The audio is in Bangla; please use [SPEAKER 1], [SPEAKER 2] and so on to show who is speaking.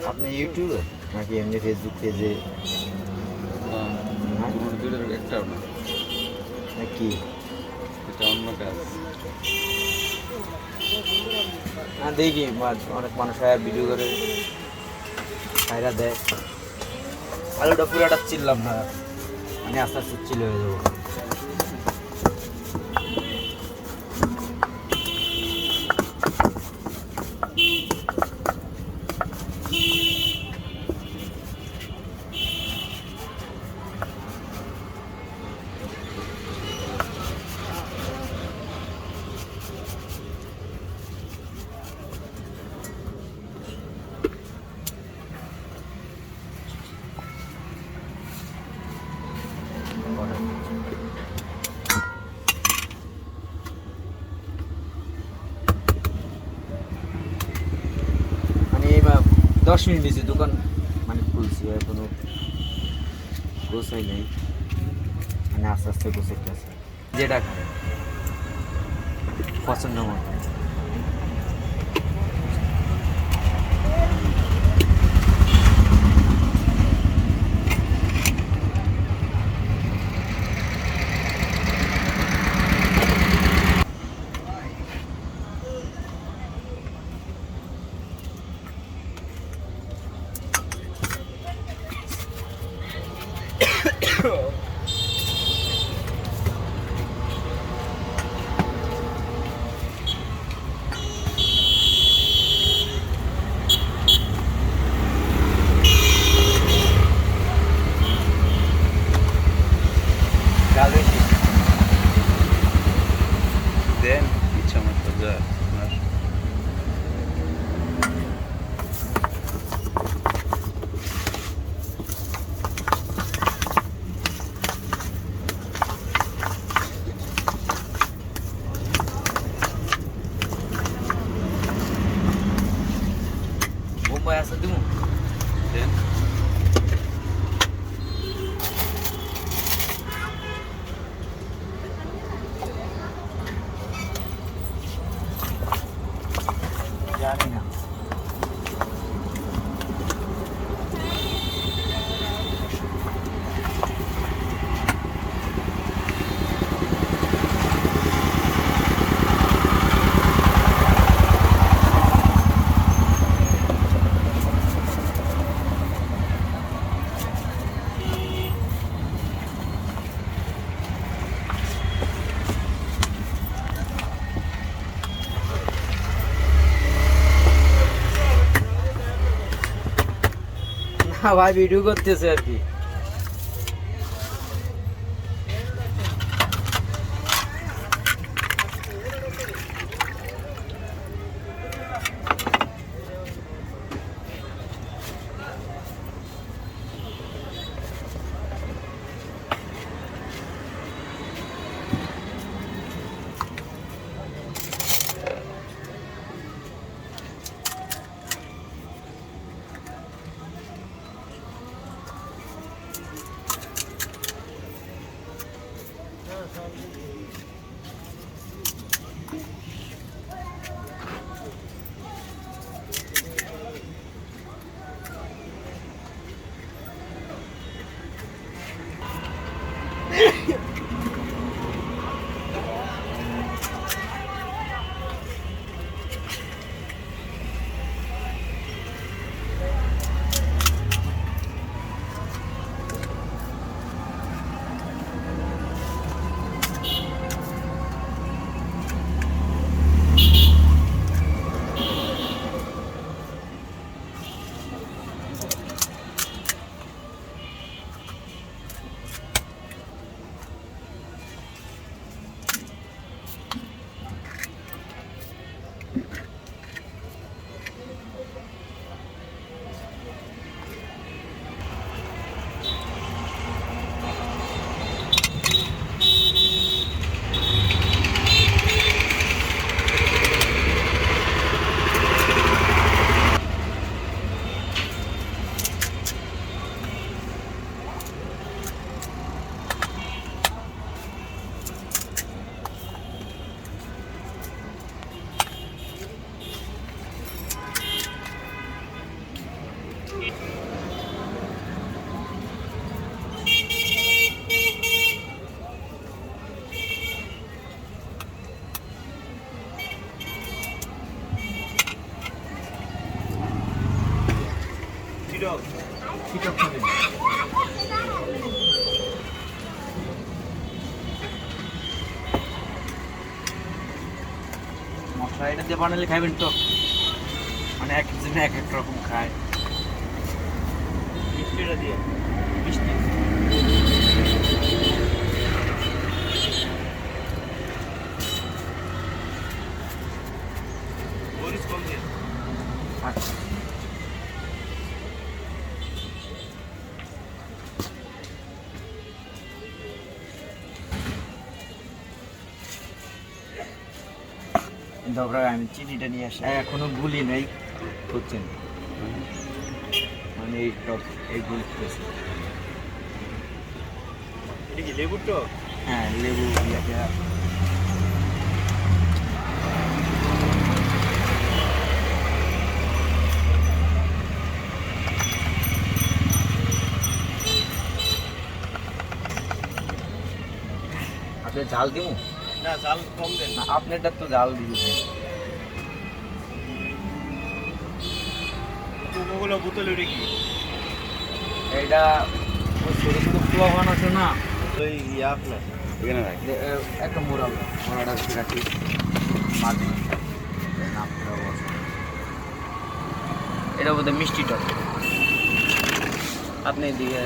[SPEAKER 1] আপনি ইউটিউবে নাকি এমনি ফেসবুক পেজে?
[SPEAKER 2] একটা
[SPEAKER 1] নাকি
[SPEAKER 2] এটা অন্য কাজ।
[SPEAKER 1] দেখি অনেক মানুষ ভিডিও করে খাইরা দেয়। আলুটা পুরাটা চিনলাম না, মানে আস্তে আস্তে চিল হয়ে যাবো। মানে 10 মিনিট দিয়েছি দোকান, মানে খুলছি, এখনো গোছাই নেই, মানে আস্তে আস্তে গোছাইতে আছে। যেটা খায় পছন্দ মতো।
[SPEAKER 2] দেন ইচ্ছা মতো যা আপনার।
[SPEAKER 1] বোম্বাই আছে দিমু
[SPEAKER 2] দেন
[SPEAKER 1] জানি না। ভাই ভিডিও করতেছে আর কি। খিচক খাবেন মশলা এটা দিয়ে বানালে খাবেন তো মানে এক একজন এক এক রকম খায় মিষ্টিটা দিয়ে মিষ্টি মরিচ কম দিয়ে আচ্ছা তারপরে আমি চিনিটা নিয়ে আসি এখনো গুলি নেই বুঝছেন মানে এই টক এই গুলতেছে এটা কি লেবুর টক হ্যাঁ লেবু ইয়াকে আপনি ঝাল দিব না ঝাল কম দেন না আপনারটা তো ঝাল দিয়েছেন ওগুলো বোতলে ওটা কি এটা ওই ছোট ছোট ফ্লাওয়ার আছে না ওই আপনার
[SPEAKER 2] এখানে রাখ
[SPEAKER 1] একটা মোড়াটা রাখি মাঝে এটা বোধহয় মিষ্টি টক আপনি দিয়ে